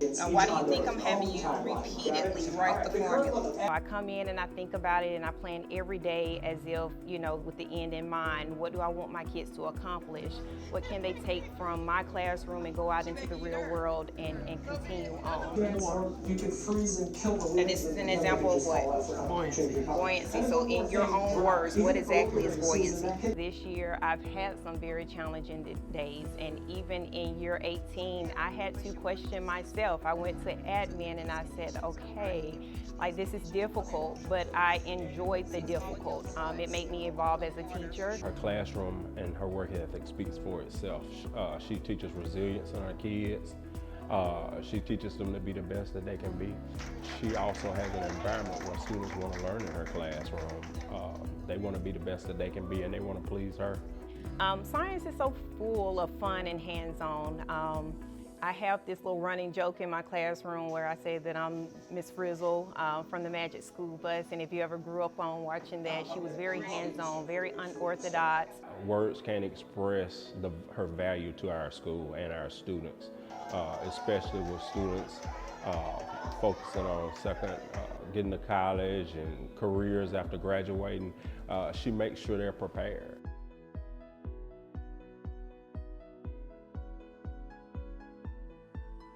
Why do you think I'm having you repeatedly write the formula? I come in and I think about it and I plan every day as if, with the end in mind. What do I want my kids to accomplish? What can they take from my classroom and go out into the real world and continue on? You can freeze and kill the And this is an example of what? buoyancy. Buoyancy. So in your own words, what exactly is buoyancy? This year I've had some very challenging days, and even in year 18 I had to question myself. I went to admin and I said, okay, like this is difficult, but I enjoyed the difficult. It made me evolve as a teacher. Her classroom and her work ethic speaks for itself. She teaches resilience in our kids. She teaches them to be the best that they can be. She also has an environment where students want to learn in her classroom. They want to be the best that they can be and they want to please her. Science is so full of fun and hands-on. I have this little running joke in my classroom where I say that I'm Miss Frizzle from the Magic School Bus, and if you ever grew up on watching that, she was very hands-on, very unorthodox. Words can't express her value to our school and our students, especially with students focusing on getting to college and careers after graduating. She makes sure they're prepared.